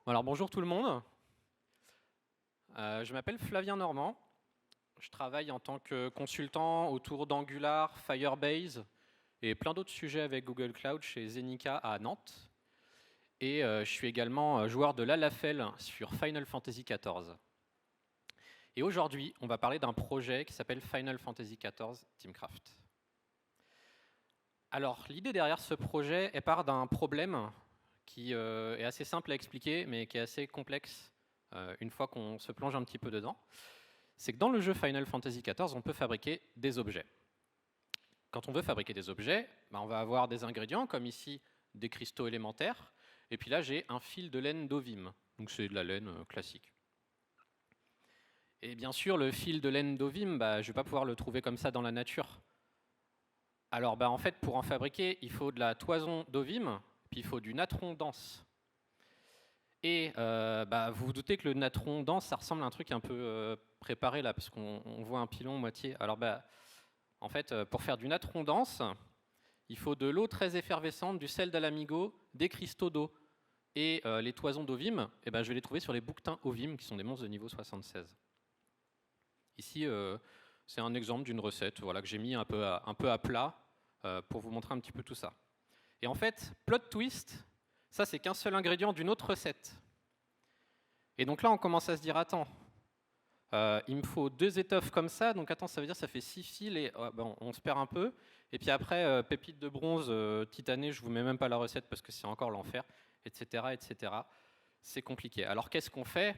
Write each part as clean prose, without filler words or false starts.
Alors bonjour tout le monde, je m'appelle Flavien Normand, je travaille en tant que consultant autour d'Angular, Firebase et plein d'autres sujets avec Google Cloud chez Zenica à Nantes. Et je suis également joueur de l'Alafel sur Final Fantasy XIV. Et aujourd'hui, on va parler d'un projet qui s'appelle Final Fantasy XIV Teamcraft. Alors l'idée derrière ce projet, elle part d'un problème qui est assez simple à expliquer, mais qui est assez complexe une fois qu'on se plonge un petit peu dedans. C'est que dans le jeu Final Fantasy XIV, on peut fabriquer des objets. Quand on veut fabriquer des objets, on va avoir des ingrédients, comme ici des cristaux élémentaires, et puis là j'ai un fil de laine d'ovim, donc c'est de la laine classique. Et bien sûr, le fil de laine d'ovim, je ne vais pas pouvoir le trouver comme ça dans la nature. Alors en fait, pour en fabriquer, il faut de la toison d'ovim, puis il faut du natron dense. Et vous vous doutez que le natron dense, ça ressemble à un truc un peu préparé là, parce qu'on voit un pilon moitié. Alors en fait, pour faire du natron dense, il faut de l'eau très effervescente, du sel d'alamigo, des cristaux d'eau. Et les toisons d'ovim, je vais les trouver sur les bouquetins ovim, qui sont des monstres de niveau 76. Ici, c'est un exemple d'une recette que j'ai mis un peu à plat pour vous montrer un petit peu tout ça. Et en fait, plot twist, ça c'est qu'un seul ingrédient d'une autre recette. Et donc là, on commence à se dire, attends, il me faut 2 étoffes comme ça, donc attends, ça veut dire que ça fait 6 fils, et on se perd un peu. Et puis après, pépite de bronze titanée, je vous mets même pas la recette parce que c'est encore l'enfer, etc., etc. C'est compliqué. Alors qu'est-ce qu'on fait ?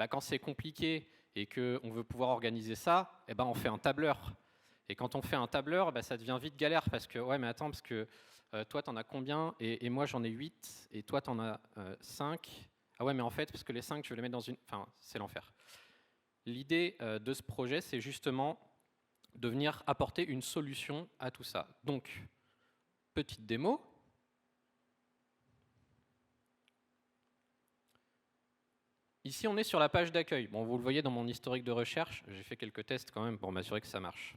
Quand c'est compliqué et qu'on veut pouvoir organiser ça, on fait un tableur. Et quand on fait un tableur, ça devient vite galère parce que, ouais, mais attends, parce que toi, t'en as combien ? Et moi, j'en ai 8, et toi, t'en as 5. Ah ouais, mais en fait, parce que les 5, tu veux les mettre dans une... Enfin, c'est l'enfer. L'idée de ce projet, c'est justement de venir apporter une solution à tout ça. Donc, petite démo. Ici, on est sur la page d'accueil. Bon, vous le voyez dans mon historique de recherche, j'ai fait quelques tests quand même pour m'assurer que ça marche.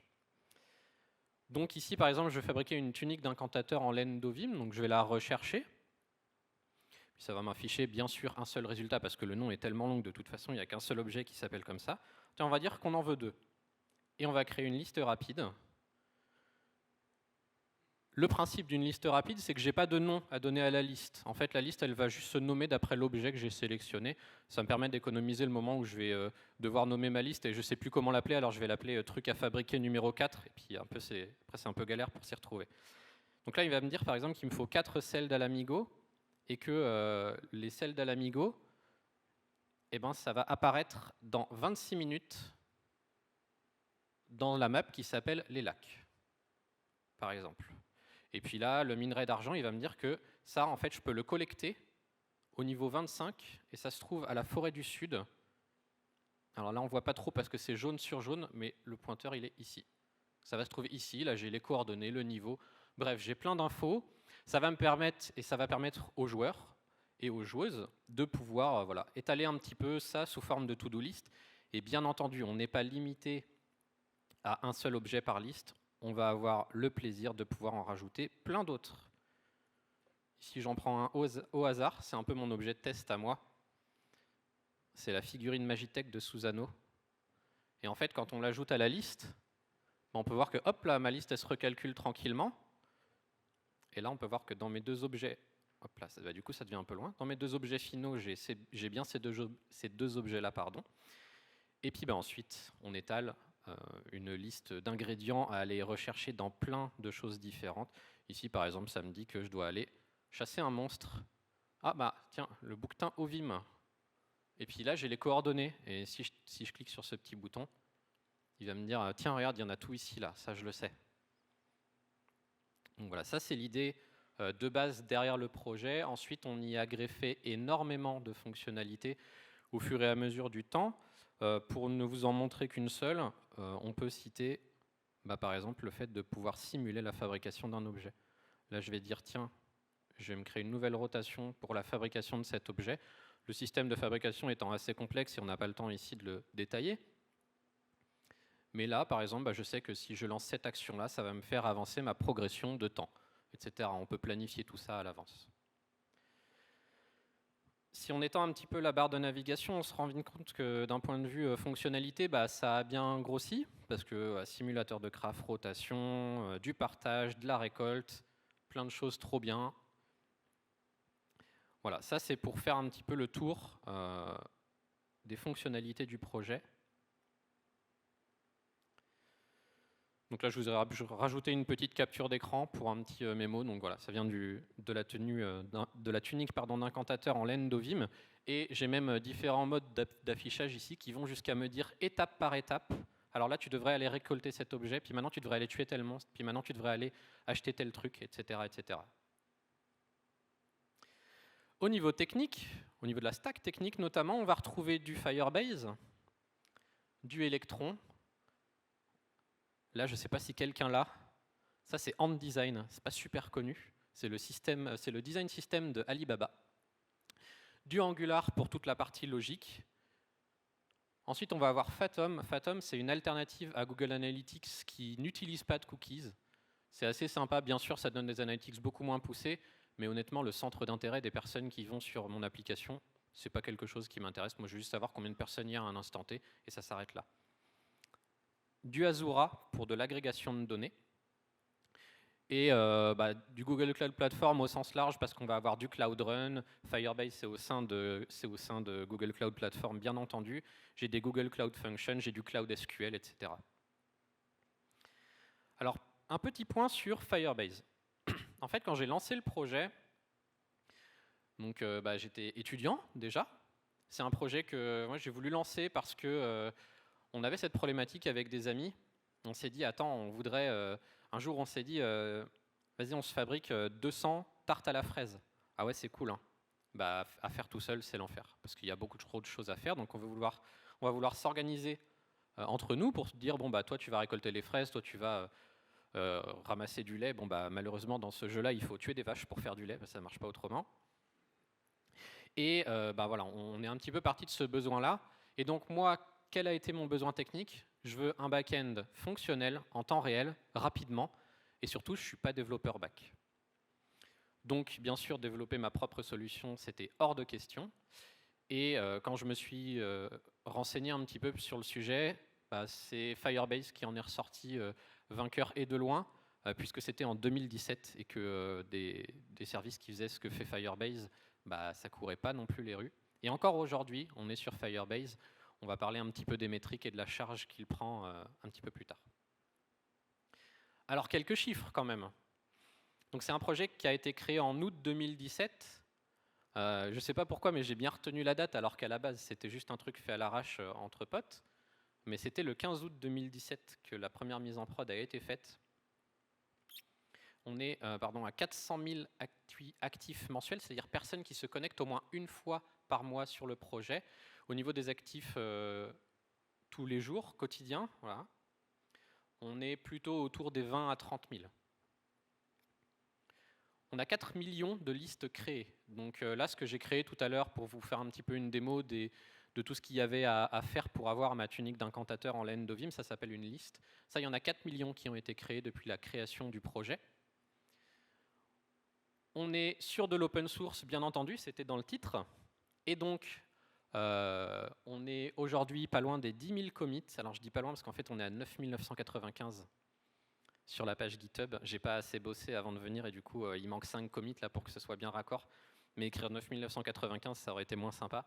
Donc ici, par exemple, je vais fabriquer une tunique d'incantateur en laine d'ovim, donc je vais la rechercher. Puis ça va m'afficher bien sûr un seul résultat parce que le nom est tellement long que de toute façon, il n'y a qu'un seul objet qui s'appelle comme ça. Tiens, on va dire qu'on en veut 2. Et on va créer une liste rapide. Le principe d'une liste rapide, c'est que je n'ai pas de nom à donner à la liste. En fait, la liste, elle va juste se nommer d'après l'objet que j'ai sélectionné. Ça me permet d'économiser le moment où je vais devoir nommer ma liste et je ne sais plus comment l'appeler, alors je vais l'appeler truc à fabriquer numéro 4, et puis après c'est un peu galère pour s'y retrouver. Donc là, il va me dire par exemple qu'il me faut 4 sels d'Alamigo, et que les sels d'Alamigo, ça va apparaître dans 26 minutes dans la map qui s'appelle les lacs, par exemple. Et puis là, le minerai d'argent, il va me dire que ça, en fait, je peux le collecter au niveau 25, et ça se trouve à la forêt du Sud. Alors là, on ne voit pas trop parce que c'est jaune sur jaune, mais le pointeur, il est ici. Ça va se trouver ici, là j'ai les coordonnées, le niveau. Bref, j'ai plein d'infos. Ça va me permettre, et ça va permettre aux joueurs et aux joueuses de pouvoir étaler un petit peu ça sous forme de to-do list. Et bien entendu, on n'est pas limité à un seul objet par liste. On va avoir le plaisir de pouvoir en rajouter plein d'autres. Ici, j'en prends un au hasard. C'est un peu mon objet de test à moi. C'est la figurine Magitech de Susano. Et en fait, quand on l'ajoute à la liste, on peut voir que, hop là, ma liste, elle se recalcule tranquillement. Et là, on peut voir que dans mes 2 objets, hop là, du coup, ça devient un peu loin. Dans mes 2 objets finaux, j'ai bien ces deux objets-là, pardon. Et puis ensuite, on étale une liste d'ingrédients à aller rechercher dans plein de choses différentes. Ici, par exemple, ça me dit que je dois aller chasser un monstre. Ah tiens, le bouquetin ovim. Et puis là, j'ai les coordonnées. Et si je clique sur ce petit bouton, il va me dire, tiens, regarde, il y en a tout ici, là, ça je le sais. Donc voilà, ça c'est l'idée de base derrière le projet. Ensuite, on y a greffé énormément de fonctionnalités au fur et à mesure du temps. Pour ne vous en montrer qu'une seule, on peut citer par exemple le fait de pouvoir simuler la fabrication d'un objet. Là, je vais dire, tiens, je vais me créer une nouvelle rotation pour la fabrication de cet objet. Le système de fabrication étant assez complexe et on n'a pas le temps ici de le détailler. Mais là, par exemple, je sais que si je lance cette action-là, ça va me faire avancer ma progression de temps, etc. On peut planifier tout ça à l'avance. si on étend un petit peu la barre de navigation, on se rend vite compte que d'un point de vue fonctionnalité, ça a bien grossi, parce que simulateur de craft, rotation, du partage, de la récolte, plein de choses trop bien. Voilà, ça c'est pour faire un petit peu le tour des fonctionnalités du projet. Donc là, je vous ai rajouté une petite capture d'écran pour un petit mémo. Donc voilà, ça vient de la tunique d'incantateur en laine d'Ovim. Et j'ai même différents modes d'affichage ici qui vont jusqu'à me dire étape par étape. Alors là, tu devrais aller récolter cet objet, puis maintenant tu devrais aller tuer tel monstre, puis maintenant tu devrais aller acheter tel truc, etc., etc. Au niveau technique, au niveau de la stack technique notamment, on va retrouver du Firebase, du Electron. Là, je ne sais pas si quelqu'un l'a. Ça, c'est Ant Design. C'est pas super connu. C'est le design system de Alibaba. Du Angular pour toute la partie logique. Ensuite, on va avoir Fathom. Fathom, c'est une alternative à Google Analytics qui n'utilise pas de cookies. C'est assez sympa. Bien sûr, ça donne des analytics beaucoup moins poussés, mais honnêtement, le centre d'intérêt des personnes qui vont sur mon application, c'est pas quelque chose qui m'intéresse. Moi, je veux juste savoir combien de personnes il y a à un instant T, et ça s'arrête là. Du Azura pour de l'agrégation de données, et du Google Cloud Platform au sens large parce qu'on va avoir du Cloud Run, Firebase c'est au sein de Google Cloud Platform bien entendu, j'ai des Google Cloud Functions, j'ai du Cloud SQL, etc. Alors, un petit point sur Firebase. En fait, quand j'ai lancé le projet, donc j'étais étudiant déjà, c'est un projet que moi j'ai voulu lancer parce que on avait cette problématique avec des amis. On s'est dit, attends, on voudrait. Un jour, on s'est dit, vas-y, on se fabrique 200 tartes à la fraise. Ah ouais, c'est cool. Hein. À faire tout seul, c'est l'enfer. Parce qu'il y a beaucoup trop de choses à faire. Donc, on va vouloir s'organiser entre nous pour se dire, bon, toi, tu vas récolter les fraises, toi, tu vas ramasser du lait. Bon, malheureusement, dans ce jeu-là, il faut tuer des vaches pour faire du lait. Ça ne marche pas autrement. Et voilà, on est un petit peu parti de ce besoin-là. Et donc, moi, quel a été mon besoin technique? Je veux un back-end fonctionnel, en temps réel, rapidement, et surtout, je ne suis pas développeur back. Donc, bien sûr, développer ma propre solution, c'était hors de question. Et quand je me suis renseigné un petit peu sur le sujet, c'est Firebase qui en est ressorti vainqueur et de loin, puisque c'était en 2017 et que des services qui faisaient ce que fait Firebase, ça courait pas non plus les rues. Et encore aujourd'hui, on est sur Firebase. On va parler un petit peu des métriques et de la charge qu'il prend un petit peu plus tard. Alors, quelques chiffres quand même. Donc, c'est un projet qui a été créé en août 2017. Je ne sais pas pourquoi, mais j'ai bien retenu la date, alors qu'à la base, c'était juste un truc fait à l'arrache entre potes. Mais c'était le 15 août 2017 que la première mise en prod a été faite. On est à 400 000 actifs mensuels, c'est-à-dire personnes qui se connectent au moins une fois par mois sur le projet. Au niveau des actifs tous les jours, quotidiens, voilà, on est plutôt autour des 20 à 30 000. On a 4 millions de listes créées. Donc là, ce que j'ai créé tout à l'heure pour vous faire un petit peu une démo de tout ce qu'il y avait à faire pour avoir ma tunique d'incantateur en laine d'Ovim, ça s'appelle une liste. Ça, il y en a 4 millions qui ont été créés depuis la création du projet. On est sur de l'open source, bien entendu, c'était dans le titre. Et donc, on est aujourd'hui pas loin des 10 000 commits. Alors, je dis pas loin parce qu'en fait, on est à 9 995 sur la page GitHub. J'ai pas assez bossé avant de venir et du coup, il manque 5 commits là pour que ce soit bien raccord. Mais écrire 9 995, ça aurait été moins sympa.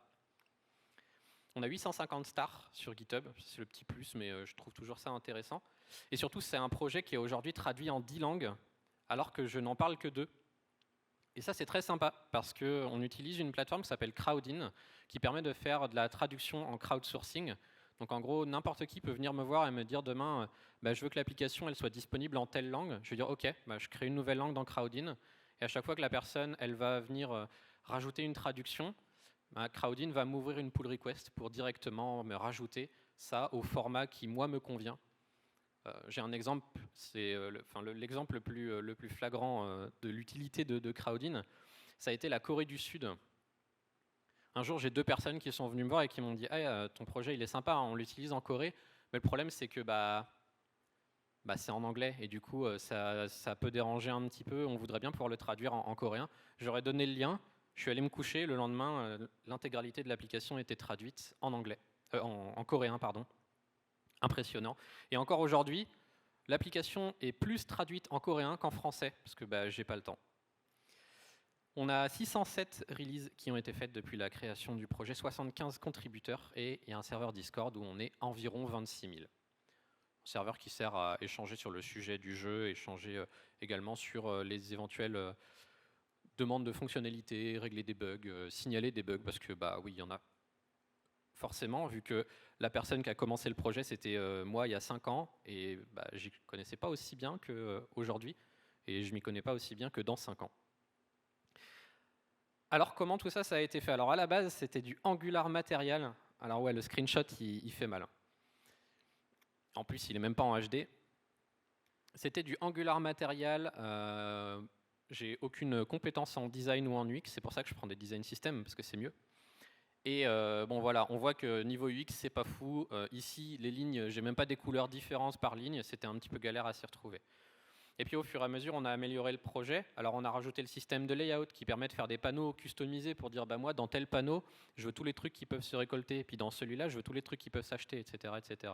On a 850 stars sur GitHub, c'est le petit plus, mais je trouve toujours ça intéressant. Et surtout, c'est un projet qui est aujourd'hui traduit en 10 langues, alors que je n'en parle que 2. Et ça, c'est très sympa, parce qu'on utilise une plateforme qui s'appelle Crowdin, qui permet de faire de la traduction en crowdsourcing. Donc en gros, n'importe qui peut venir me voir et me dire demain, je veux que l'application elle soit disponible en telle langue. Je vais dire, ok, je crée une nouvelle langue dans Crowdin. Et à chaque fois que la personne elle va venir rajouter une traduction, Crowdin va m'ouvrir une pull request pour directement me rajouter ça au format qui, moi, me convient. J'ai un exemple, c'est l'exemple le plus flagrant de l'utilité de Crowdin, ça a été la Corée du Sud. Un jour, j'ai 2 personnes qui sont venues me voir et qui m'ont dit hey, ton projet il est sympa, on l'utilise en Corée, mais le problème c'est que c'est en anglais et du coup ça peut déranger un petit peu, on voudrait bien pouvoir le traduire en coréen. J'aurais donné le lien, Je suis allé me coucher, le lendemain, l'intégralité de l'application était traduite en anglais, en coréen, pardon. Impressionnant. Et encore aujourd'hui, l'application est plus traduite en coréen qu'en français, parce que j'ai pas le temps. On a 607 releases qui ont été faites depuis la création du projet, 75 contributeurs, et il y a un serveur Discord où on est environ 26 000. Un serveur qui sert à échanger sur le sujet du jeu, échanger également sur les éventuelles demandes de fonctionnalités, régler des bugs, signaler des bugs, parce que oui, il y en a forcément, vu que la personne qui a commencé le projet, c'était moi il y a 5 ans, et j'y connaissais pas aussi bien qu'aujourd'hui, et je m'y connais pas aussi bien que dans 5 ans. Alors comment tout ça, ça a été fait? Alors à la base, c'était du Angular Material. Alors ouais, le screenshot, il fait mal. En plus, il est même pas en HD. C'était du Angular Material. J'ai aucune compétence en design ou en UX, c'est pour ça que je prends des design systems, parce que c'est mieux. Et bon voilà, on voit que niveau UX, c'est pas fou. Ici, les lignes, j'ai même pas des couleurs différentes par ligne, c'était un petit peu galère à s'y retrouver. Et puis au fur et à mesure, on a amélioré le projet. Alors on a rajouté le système de layout qui permet de faire des panneaux customisés pour dire moi dans tel panneau, je veux tous les trucs qui peuvent se récolter, et puis dans celui-là, je veux tous les trucs qui peuvent s'acheter, etc., etc.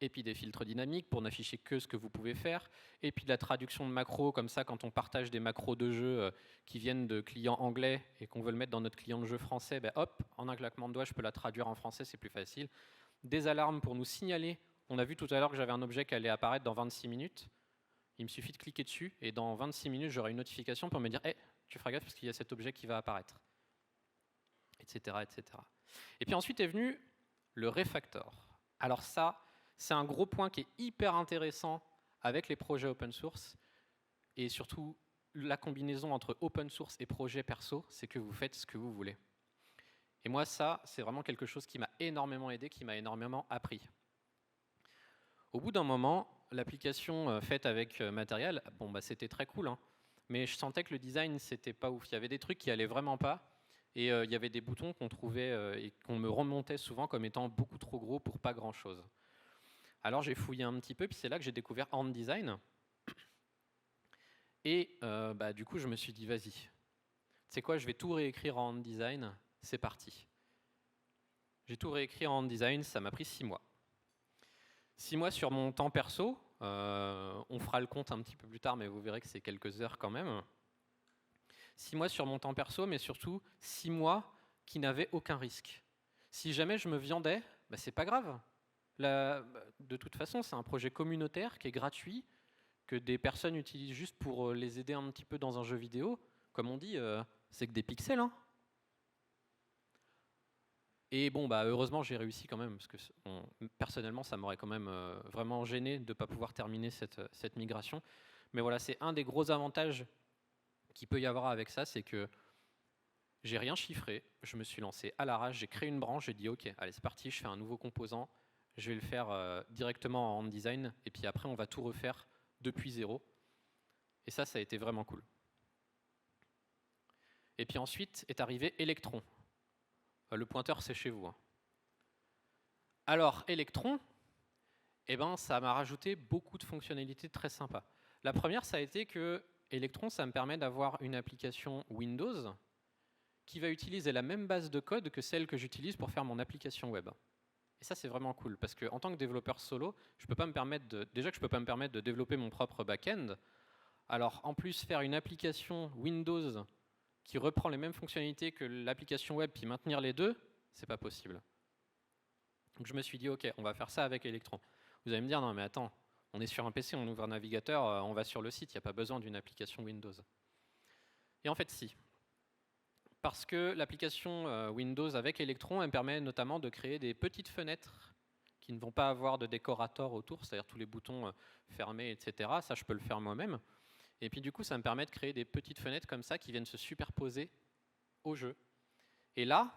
Et puis des filtres dynamiques pour n'afficher que ce que vous pouvez faire, et puis de la traduction de macros, comme ça quand on partage des macros de jeu qui viennent de clients anglais et qu'on veut le mettre dans notre client de jeu français, hop, en un claquement de doigts, je peux la traduire en français, c'est plus facile. Des alarmes pour nous signaler, on a vu tout à l'heure que j'avais un objet qui allait apparaître dans 26 minutes, il me suffit de cliquer dessus et dans 26 minutes, j'aurai une notification pour me dire hey, tu feras gaffe parce qu'il y a cet objet qui va apparaître, etc., etc. Et puis ensuite est venu le refactor. Alors ça, c'est un gros point qui est hyper intéressant avec les projets open source et surtout la combinaison entre open source et projet perso, c'est que vous faites ce que vous voulez. Et moi, ça, c'est vraiment quelque chose qui m'a énormément aidé, qui m'a énormément appris. Au bout d'un moment, l'application faite avec Material, c'était très cool, hein, mais je sentais que le design, c'était pas ouf. Il y avait des trucs qui allaient vraiment pas, et il y avait des boutons qu'on trouvait et qu'on me remontait souvent comme étant beaucoup trop gros pour pas grand-chose. Alors j'ai fouillé un petit peu, puis c'est là que j'ai découvert Ant Design. Et du coup, je me suis dit, vas-y, tu sais quoi, je vais tout réécrire en Ant Design, c'est parti. J'ai tout réécrit en Ant Design, ça m'a pris 6 mois. 6 mois sur mon temps perso, on fera le compte un petit peu plus tard, mais vous verrez que c'est quelques heures quand même. 6 mois sur mon temps perso, mais surtout 6 mois qui n'avaient aucun risque. Si jamais je me viandais, c'est pas grave. De toute façon, c'est un projet communautaire qui est gratuit, que des personnes utilisent juste pour les aider un petit peu dans un jeu vidéo. Comme on dit, c'est que des pixels, hein. Et bon, heureusement, j'ai réussi quand même, parce que personnellement, ça m'aurait quand même vraiment gêné de ne pas pouvoir terminer cette migration. Mais voilà, c'est un des gros avantages qu'il peut y avoir avec ça, c'est que j'ai rien chiffré, je me suis lancé à l'arrache, j'ai créé une branche, j'ai dit ok, allez c'est parti, je fais un nouveau composant, je vais le faire directement en design, et puis après on va tout refaire depuis zéro. Et ça a été vraiment cool. Et puis ensuite est arrivé Electron. Le pointeur, c'est chez vous. Hein. Alors, Electron, ça m'a rajouté beaucoup de fonctionnalités très sympas. La première, ça a été que Electron, ça me permet d'avoir une application Windows qui va utiliser la même base de code que celle que j'utilise pour faire mon application web. Et ça, c'est vraiment cool, parce qu'en tant que développeur solo, je peux pas me permettre déjà que je ne peux pas me permettre de développer mon propre back-end. Alors, en plus, faire une application Windows qui reprend les mêmes fonctionnalités que l'application web, puis maintenir les deux, c'est pas possible. Donc je me suis dit, ok, on va faire ça avec Electron. Vous allez me dire, non mais attends, on est sur un PC, on ouvre un navigateur, on va sur le site, il n'y a pas besoin d'une application Windows. Et en fait, si. Parce que l'application Windows avec Electron, elle permet notamment de créer des petites fenêtres qui ne vont pas avoir de décorateur autour, c'est-à-dire tous les boutons fermés, etc. Ça, je peux le faire moi-même. Et puis du coup, ça me permet de créer des petites fenêtres comme ça qui viennent se superposer au jeu. Et là,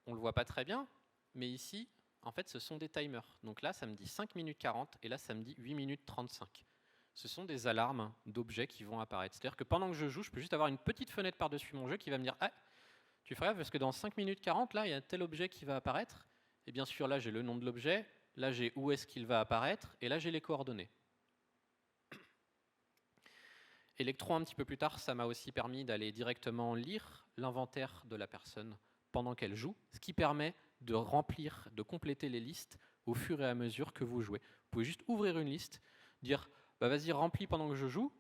on ne le voit pas très bien, mais ici, en fait, ce sont des timers. Donc là, ça me dit 5 minutes 40 et là, ça me dit 8 minutes 35. Ce sont des alarmes d'objets qui vont apparaître. C'est-à-dire que pendant que je joue, je peux juste avoir une petite fenêtre par-dessus mon jeu qui va me dire « Ah, tu ferais parce que dans 5 minutes 40, là, il y a tel objet qui va apparaître. » Et bien sûr, là, j'ai le nom de l'objet, là, j'ai où est-ce qu'il va apparaître, et là, j'ai les coordonnées. Electron, un petit peu plus tard, ça m'a aussi permis d'aller directement lire l'inventaire de la personne pendant qu'elle joue, ce qui permet de remplir, de compléter les listes au fur et à mesure que vous jouez. Vous pouvez juste ouvrir une liste, dire bah vas-y remplis pendant que je joue,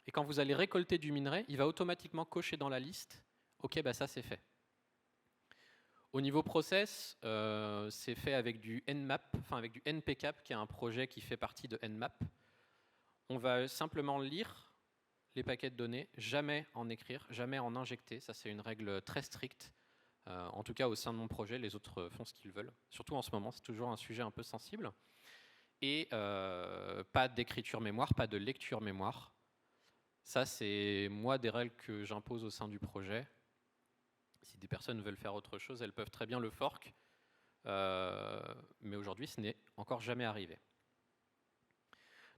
et quand vous allez récolter du minerai, il va automatiquement cocher dans la liste, ok bah ça c'est fait. Au niveau process, c'est fait avec du Nmap, enfin avec du NPCap, qui est un projet qui fait partie de Nmap. On va simplement lire les paquets de données, jamais en écrire, jamais en injecter. Ça, c'est une règle très stricte. En tout cas, au sein de mon projet, les autres font ce qu'ils veulent. Surtout en ce moment, c'est toujours un sujet un peu sensible. Et pas d'écriture mémoire, pas de lecture mémoire. Ça, c'est moi des règles que j'impose au sein du projet. Si des personnes veulent faire autre chose, elles peuvent très bien le fork. Mais aujourd'hui, ce n'est encore jamais arrivé.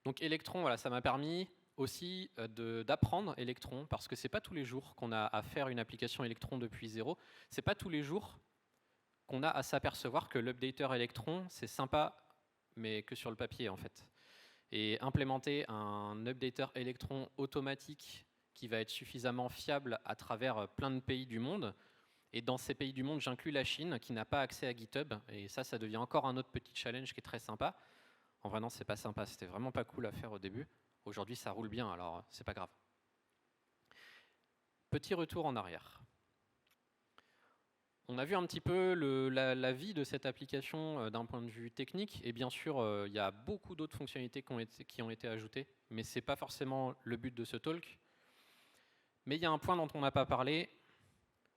Donc Electron, voilà, ça m'a permis aussi d'apprendre Electron, parce que c'est pas tous les jours qu'on a à faire une application Electron depuis zéro. C'est pas tous les jours qu'on a à s'apercevoir que l'updater Electron, c'est sympa, mais que sur le papier en fait. Et implémenter un updater Electron automatique qui va être suffisamment fiable à travers plein de pays du monde. Et dans ces pays du monde, j'inclus la Chine, qui n'a pas accès à GitHub. Et ça devient encore un autre petit challenge qui est très sympa. En vrai, non, c'est pas sympa. C'était vraiment pas cool à faire au début. Aujourd'hui, ça roule bien, alors c'est pas grave. Petit retour en arrière. On a vu un petit peu la vie de cette application d'un point de vue technique. Et bien sûr, il y a beaucoup d'autres fonctionnalités qui ont été ajoutées. Mais ce n'est pas forcément le but de ce talk. Mais il y a un point dont on n'a pas parlé,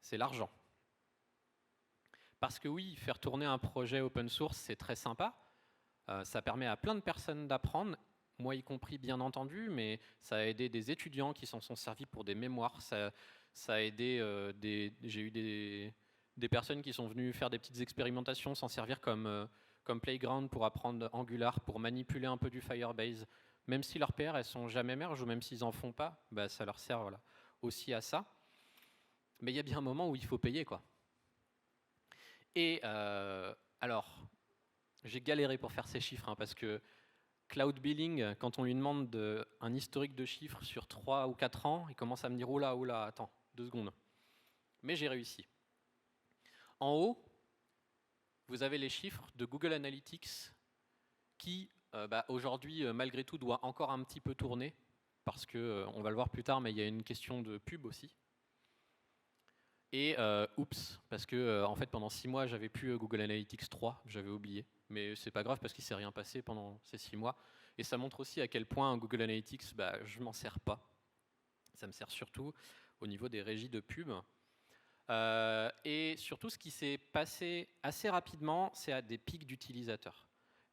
c'est l'argent. Parce que oui, faire tourner un projet open source, c'est très sympa. Ça permet à plein de personnes d'apprendre, moi y compris bien entendu, mais ça a aidé des étudiants qui s'en sont servis pour des mémoires. Ça a aidé j'ai eu des personnes qui sont venues faire des petites expérimentations, s'en servir comme playground pour apprendre Angular, pour manipuler un peu du Firebase. Même si leurs PR elles sont jamais merge ou même s'ils n'en font pas, bah, ça leur sert voilà, aussi à ça. Mais il y a bien un moment où il faut payer quoi. Et alors, j'ai galéré pour faire ces chiffres, hein, parce que Cloud Billing, quand on lui demande un historique de chiffres sur 3 ou 4 ans, il commence à me dire « Oh là, attends, 2 secondes ». Mais j'ai réussi. En haut, vous avez les chiffres de Google Analytics qui, aujourd'hui, malgré tout, doit encore un petit peu tourner, parce que, on va le voir plus tard, mais il y a une question de pub aussi. Et oups, parce que en fait pendant 6 mois j'avais plus Google Analytics 3, j'avais oublié. Mais c'est pas grave parce qu'il s'est rien passé pendant ces 6 mois. Et ça montre aussi à quel point Google Analytics, je m'en sers pas. Ça me sert surtout au niveau des régies de pub. Et surtout ce qui s'est passé assez rapidement, c'est à des pics d'utilisateurs.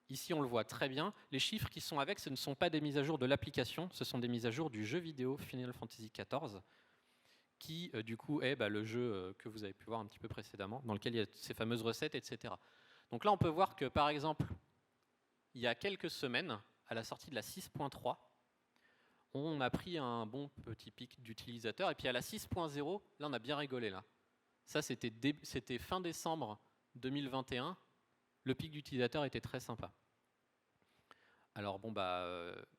Ici on le voit très bien, les chiffres qui sont avec, ce ne sont pas des mises à jour de l'application, ce sont des mises à jour du jeu vidéo Final Fantasy XIV, qui du coup est le jeu que vous avez pu voir un petit peu précédemment, dans lequel il y a ces fameuses recettes, etc. Donc là, on peut voir que, par exemple, il y a quelques semaines, à la sortie de la 6.3, on a pris un bon petit pic d'utilisateurs, et puis à la 6.0, là, on a bien rigolé, là. Ça, c'était fin décembre 2021, le pic d'utilisateurs était très sympa. Alors bon,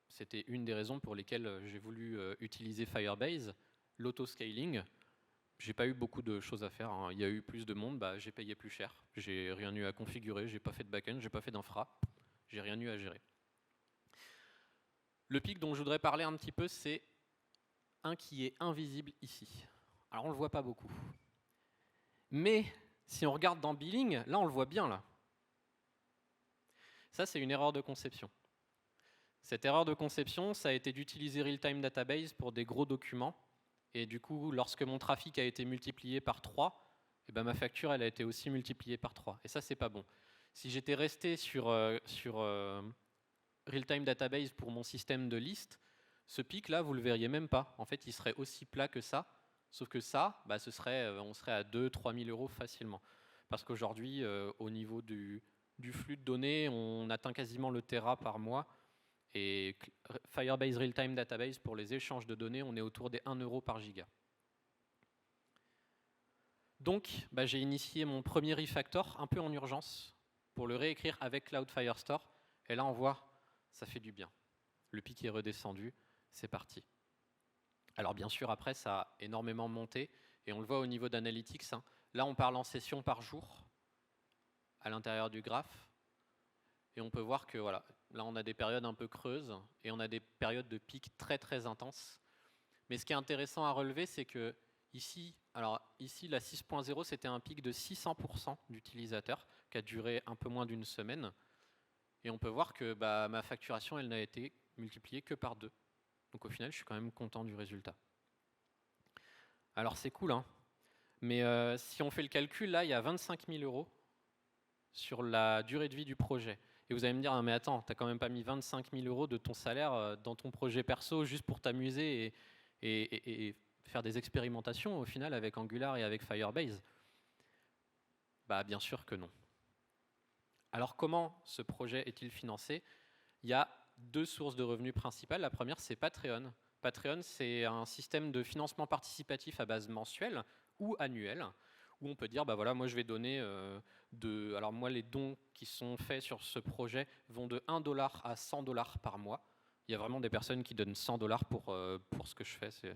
c'était une des raisons pour lesquelles j'ai voulu utiliser Firebase, l'autoscaling. J'ai pas eu beaucoup de choses à faire, hein. Il y a eu plus de monde, j'ai payé plus cher. J'ai rien eu à configurer, j'ai pas fait de back-end, j'ai pas fait d'infra, j'ai rien eu à gérer. Le pic dont je voudrais parler un petit peu, c'est un qui est invisible ici. Alors on le voit pas beaucoup. Mais si on regarde dans Billing, là on le voit bien là. Ça c'est une erreur de conception. Cette erreur de conception, ça a été d'utiliser Real-Time Database pour des gros documents. Et du coup, lorsque mon trafic a été multiplié par 3, ma facture elle a été aussi multipliée par 3. Et ça, c'est pas bon. Si j'étais resté sur Real-Time Database pour mon système de liste, ce pic-là, vous le verriez même pas. En fait, il serait aussi plat que ça. Sauf que ça, on serait à 2 000 – 3 000 € facilement. Parce qu'aujourd'hui, au niveau du flux de données, on atteint quasiment le Tera par mois. Et Firebase Real-Time Database, pour les échanges de données, on est autour des 1 € par giga. Donc, j'ai initié mon premier refactor un peu en urgence pour le réécrire avec Cloud Firestore. Et là, on voit, ça fait du bien. Le pic est redescendu, c'est parti. Alors bien sûr, après, ça a énormément monté, et on le voit au niveau d'analytics, hein. Là, on parle en sessions par jour, à l'intérieur du graphe, et on peut voir que voilà, là, on a des périodes un peu creuses, et on a des périodes de pics très très intenses. Mais ce qui est intéressant à relever, c'est que ici, alors ici, la 6.0, c'était un pic de 600% d'utilisateurs, qui a duré un peu moins d'une semaine, et on peut voir que bah, ma facturation, elle n'a été multipliée que par 2. Donc au final, je suis quand même content du résultat. Alors c'est cool, hein, mais si on fait le calcul, là, il y a 25 000 € sur la durée de vie du projet. Et vous allez me dire, ah, mais attends, t'as quand même pas mis 25 000 € de ton salaire dans ton projet perso juste pour t'amuser et faire des expérimentations au final avec Angular et avec Firebase. Bah bien sûr que non. Alors comment ce projet est-il financé? Il y a 2 sources de revenus principales. La première, c'est Patreon. Patreon, c'est un système de financement participatif à base mensuelle ou annuelle, où on peut dire, bah voilà, moi je vais donner alors moi les dons qui sont faits sur ce projet vont de 1 $ à 100 $ par mois. Il y a vraiment des personnes qui donnent 100 $ pour ce que je fais.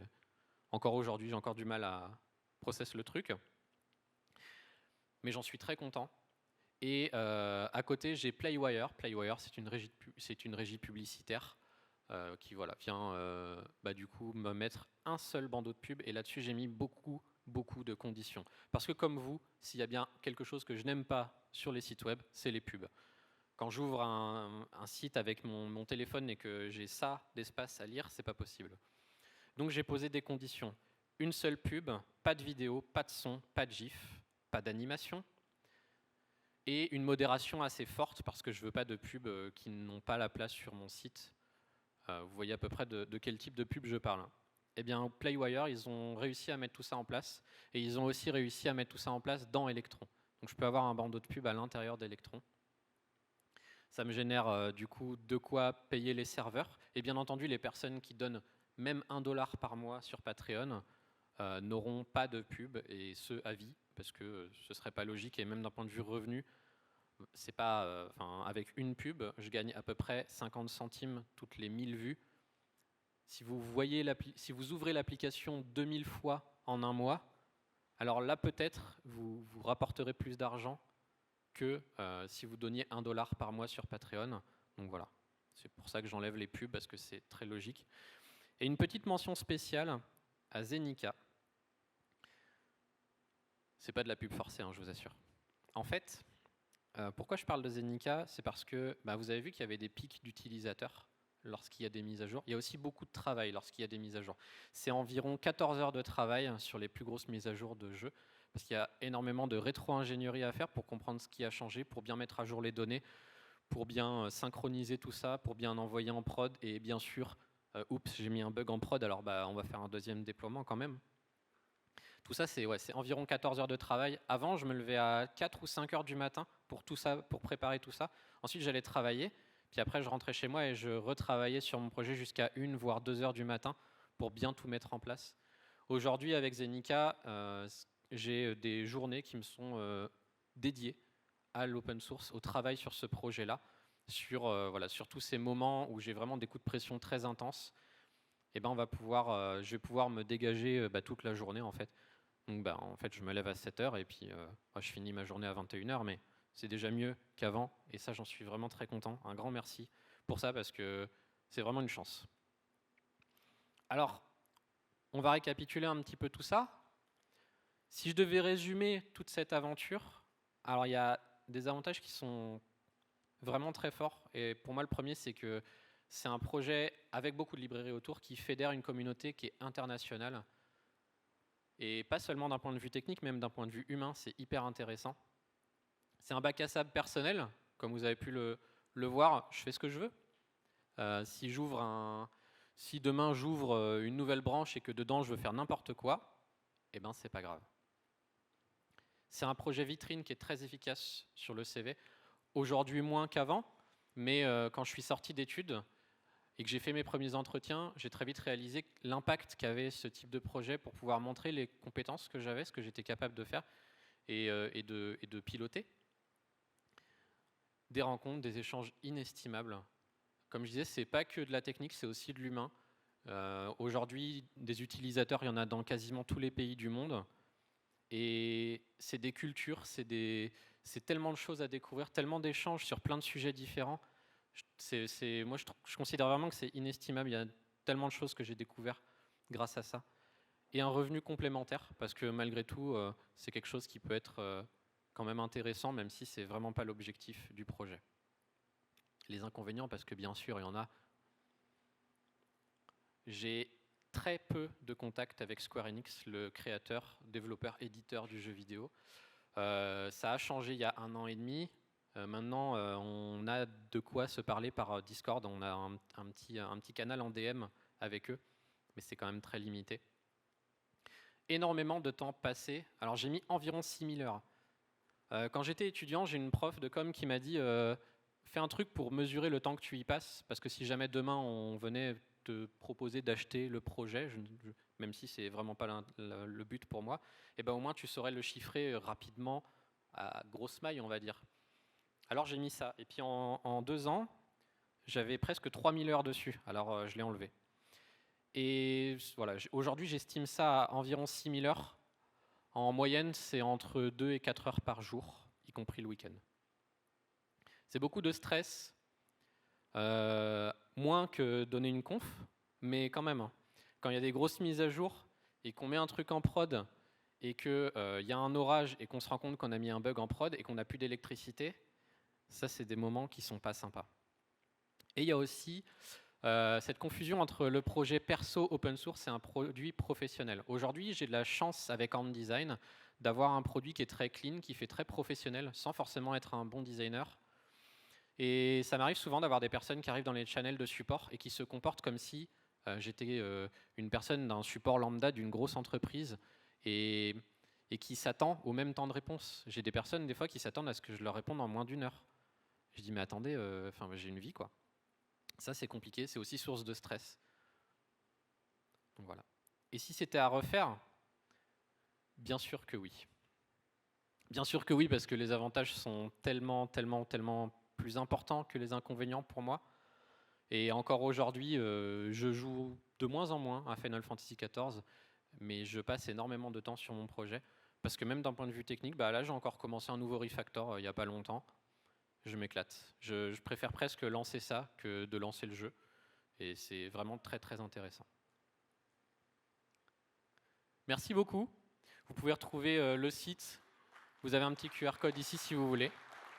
Encore aujourd'hui, j'ai encore du mal à processer le truc. Mais j'en suis très content. Et à côté, j'ai Playwire. Playwire, c'est une régie publicitaire qui voilà, vient bah, du coup me mettre un seul bandeau de pub. Et là-dessus, j'ai mis beaucoup de conditions. Parce que comme vous, s'il y a bien quelque chose que je n'aime pas sur les sites web, c'est les pubs. Quand j'ouvre un site avec mon téléphone et que j'ai ça d'espace à lire, c'est pas possible. Donc j'ai posé des conditions. Une seule pub, pas de vidéo, pas de son, pas de gif, pas d'animation, et une modération assez forte parce que je veux pas de pubs qui n'ont pas la place sur mon site. Vous voyez à peu près de quel type de pub je parle. Eh bien, Playwire, ils ont réussi à mettre tout ça en place, et ils ont aussi réussi à mettre tout ça en place dans Electron. Donc je peux avoir un bandeau de pub à l'intérieur d'Electron. Ça me génère du coup de quoi payer les serveurs, et bien entendu les personnes qui donnent même 1 $ par mois sur Patreon n'auront pas de pub, et ce à vie, parce que ce serait pas logique, et même d'un point de vue revenu, c'est pas, avec une pub, je gagne à peu près 50 centimes toutes les 1000 vues. Si si vous ouvrez l'application 2000 fois en un mois, alors là peut-être vous rapporterez plus d'argent que si vous donniez 1 $ par mois sur Patreon. Donc voilà, c'est pour ça que j'enlève les pubs, parce que c'est très logique. Et une petite mention spéciale à Zenica. C'est pas de la pub forcée, hein, je vous assure. En fait, pourquoi je parle de Zenica? C'est parce que bah, vous avez vu qu'il y avait des pics d'utilisateurs lorsqu'il y a des mises à jour. Il y a aussi beaucoup de travail lorsqu'il y a des mises à jour. C'est environ 14 heures de travail sur les plus grosses mises à jour de jeu, parce qu'il y a énormément de rétro-ingénierie à faire pour comprendre ce qui a changé, pour bien mettre à jour les données, pour bien synchroniser tout ça, pour bien envoyer en prod, et bien sûr, oups, j'ai mis un bug en prod, alors bah, on va faire un deuxième déploiement quand même. Tout ça, c'est environ 14 heures de travail. Avant, je me levais à 4 ou 5 heures du matin pour tout ça, pour préparer tout ça. Ensuite, j'allais travailler. Puis après, je rentrais chez moi et je retravaillais sur mon projet jusqu'à 1 voire 2 heures du matin pour bien tout mettre en place. Aujourd'hui, avec Zenica, j'ai des journées qui me sont dédiées à l'open source, au travail sur ce projet-là, sur tous ces moments où j'ai vraiment des coups de pression très intenses. Et ben, je vais pouvoir me dégager toute la journée en fait. Donc bah, en fait, je me lève à 7 heures et puis je finis ma journée à 21 heures, mais c'est déjà mieux qu'avant, et ça, j'en suis vraiment très content. Un grand merci pour ça, parce que c'est vraiment une chance. Alors, on va récapituler un petit peu tout ça. Si je devais résumer toute cette aventure, alors il y a des avantages qui sont vraiment très forts, et pour moi, le premier, c'est que c'est un projet avec beaucoup de librairies autour qui fédère une communauté qui est internationale. Et pas seulement d'un point de vue technique, même d'un point de vue humain, c'est hyper intéressant. C'est un bac à sable personnel, comme vous avez pu le voir, je fais ce que je veux. Si demain j'ouvre une nouvelle branche et que dedans je veux faire n'importe quoi, eh ben c'est pas grave. C'est un projet vitrine qui est très efficace sur le CV. Aujourd'hui moins qu'avant, mais quand je suis sorti d'études et que j'ai fait mes premiers entretiens, j'ai très vite réalisé l'impact qu'avait ce type de projet pour pouvoir montrer les compétences que j'avais, ce que j'étais capable de faire et de piloter. Des rencontres, des échanges inestimables. Comme je disais, c'est pas que de la technique, c'est aussi de l'humain. Aujourd'hui, des utilisateurs, il y en a dans quasiment tous les pays du monde. Et c'est des cultures, c'est tellement de choses à découvrir, tellement d'échanges sur plein de sujets différents. Moi, je considère vraiment que c'est inestimable. Il y a tellement de choses que j'ai découvert grâce à ça. Et un revenu complémentaire, parce que malgré tout, c'est quelque chose qui peut être quand même intéressant, même si c'est vraiment pas l'objectif du projet. Les inconvénients, parce que bien sûr, il y en a. J'ai très peu de contact avec Square Enix, le créateur, développeur, éditeur du jeu vidéo. Ça a changé il y a 1 an et demi. Maintenant, on a de quoi se parler par Discord. On a un petit canal en DM avec eux, mais c'est quand même très limité. Énormément de temps passé. Alors j'ai mis environ 6000 heures. Quand j'étais étudiant, j'ai une prof de com qui m'a dit fais un truc pour mesurer le temps que tu y passes, parce que si jamais demain on venait te proposer d'acheter le projet, même si c'est vraiment pas le but pour moi, et ben au moins tu saurais le chiffrer rapidement à grosse maille, on va dire. Alors j'ai mis ça, et puis en 2 ans, j'avais presque 3000 heures dessus, alors je l'ai enlevé. Et voilà, aujourd'hui j'estime ça à environ 6000 heures. En moyenne, c'est entre 2 et 4 heures par jour, y compris le week-end. C'est beaucoup de stress, moins que donner une conf, mais quand même, quand il y a des grosses mises à jour et qu'on met un truc en prod et qu'il y a un orage et qu'on se rend compte qu'on a mis un bug en prod et qu'on n'a plus d'électricité, ça c'est des moments qui sont pas sympas. Et il y a aussi cette confusion entre le projet perso open source et un produit professionnel. Aujourd'hui, j'ai de la chance avec Ant Design d'avoir un produit qui est très clean, qui fait très professionnel, sans forcément être un bon designer. Et ça m'arrive souvent d'avoir des personnes qui arrivent dans les channels de support et qui se comportent comme si j'étais une personne d'un support lambda d'une grosse entreprise et qui s'attend au même temps de réponse. J'ai des personnes des fois qui s'attendent à ce que je leur réponde en moins d'1 heure. Je dis mais attendez, j'ai une vie quoi. Ça c'est compliqué, c'est aussi source de stress. Donc voilà. Et si c'était à refaire, bien sûr que oui. Bien sûr que oui, parce que les avantages sont tellement plus importants que les inconvénients pour moi. Et encore aujourd'hui, je joue de moins en moins à Final Fantasy XIV, mais je passe énormément de temps sur mon projet. Parce que même d'un point de vue technique, là j'ai encore commencé un nouveau refactor il n'y a pas longtemps. Je m'éclate. Je préfère presque lancer ça que de lancer le jeu. Et c'est vraiment très intéressant. Merci beaucoup. Vous pouvez retrouver le site. Vous avez un petit QR code ici si vous voulez.